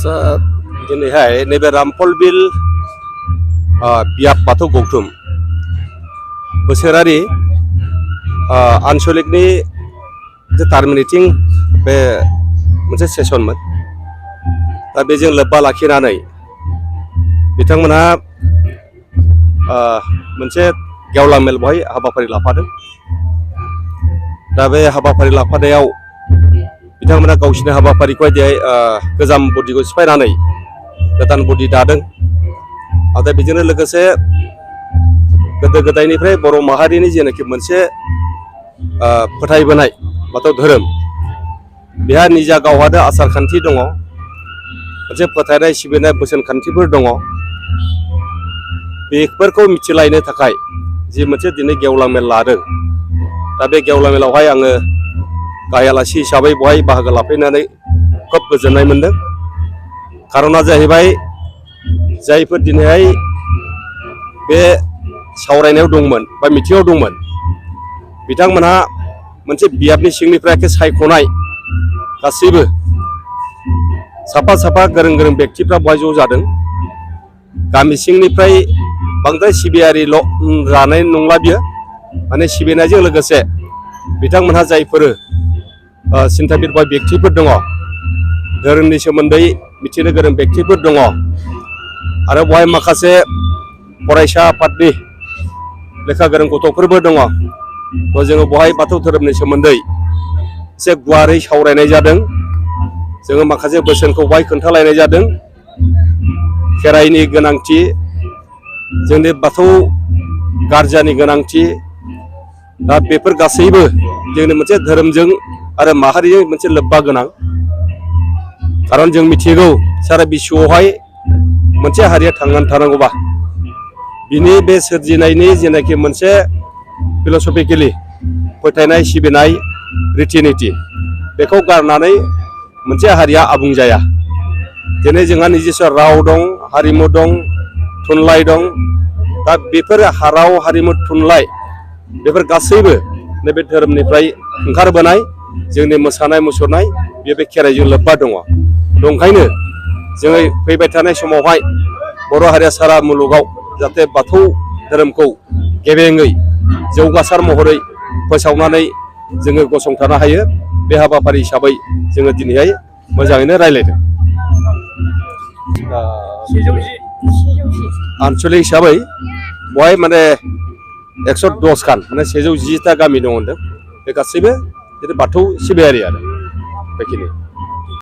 दिनैहाय नैबे रामफल बिल बियाब बाथौ गौथुम बोसोरारि आनसलिकनि जे टार्मिनेटिं बे मोनसे सेसनमोन दा बेजों लोब्बा लाखिनानै बिथांमोनहा मोनसे गेवलां मेल बेवहाय हाबाफारि लाफादों। दा बे हाबाफारि लाफानायाव बिथांमोना गावसिनि हाबाफारिखौहाय दिनै गोजाम बडिखौ सिफायनानै गोदान बडि दादों। आरो बेजोंनो लोगोसे गोदो गोदायनिफ्राय बर' माहारिनि जेनाखि मोनसे फोथायबोनाय बाथौ धोरोम बेहा निजा गावहानो आसार खान्थि दङ, मोनसे फोथायनाय सिबिनाय बोसोन खान्थिफोर दङ। बेफोरखौ मिथिलायनो थाखाय जि मोनसे दिनै गेवलां मेल लादों। दा बे गेवलां मेलावहाय आङो गाहाय आलासि हिसाबै बेवहाय बाहागो लाफैनानै खोब गोजोननाय मोनदों। खारना जाहैबाय जायफोर दिनैहाय बे सावरायनायाव दंमोन बा मिथिङाव दंमोन बिथांमोनहा मोनसे बियाबनि सिंनिफ्राय सायख'नाय गासैबो साफा साफा गोरों गोरों व्यक्तिफ्रा बेवहाय ज' जादों। गामि सिंनिफ्राय बांद्राय सिबियारिल' जानाय नंला बियो, माने सिबिनायजों लोगोसे बिथांमोनहा जायफोर सिन्थाबिर बा व्यक्तिफोर दङ, धोरोमनि सोमोन्दै मिथिनो गोरों व्यक्तिफोर दङ आरो बेवहाय माखासे फरायसा आफादनि लेखा गोरों गथ'फोरबो दङ। थ' जोङो बेवहाय बाथौ धोरोमनि सोमोन्दै एसे गुवारै सावरायनाय जादों। जोङो माखासे बोसोनखौ बेवहाय खोन्थालायनाय जादों। खेराइनि गोनांथि, जोंनि बाथौ गारजानि गोनांथि, दा बेफोर गासैबो जोंनि मोनसे धोरोमजों आरो माहारिजों मोनसे लोब्बा गोनां। खारन जों मिथिगौ सारा बिश्वआवहाय मोनसे हारिया थांनानै थानांगौबा बिनि बे सोरजिनायनि जेनाखि मोनसे फिलसफिकेलि फोथायनाय सिबिनाय रिति बेखौ गारनानै मोनसे हारिया आबुं जाया। दिनै जोंहा निजेस्व राव दं, हारिमु दं, थुनलाइ दं। दा बेफोर राव हारिमु थुनलाइ बेफोर गासैबो नैबे धोरोमनिफ्राय ओंखारबोनाय। जोंनि मोसानाय मुसुरनाय बे खेराइजों लोब्बा दङ। ओंखायनो जोङो फैबाय थानाय समावहाय बर' हारिया सारा मुलुगाव जाहाथे बाथौ धोरोमखौ गेबेङै जौगासार महरै फोसावनानै जोङो गसंथानो हायो, बे हाबाफारि हिसाबै जोङो दिनैहाय मोजाङैनो रायज्लायदों। आनसलिक हिसाबै बेवहाय माने 110 खान माने 110टा गामि दङ होनदों। बे गासैबो बाथौ सिबियारि आरो बेखिनि।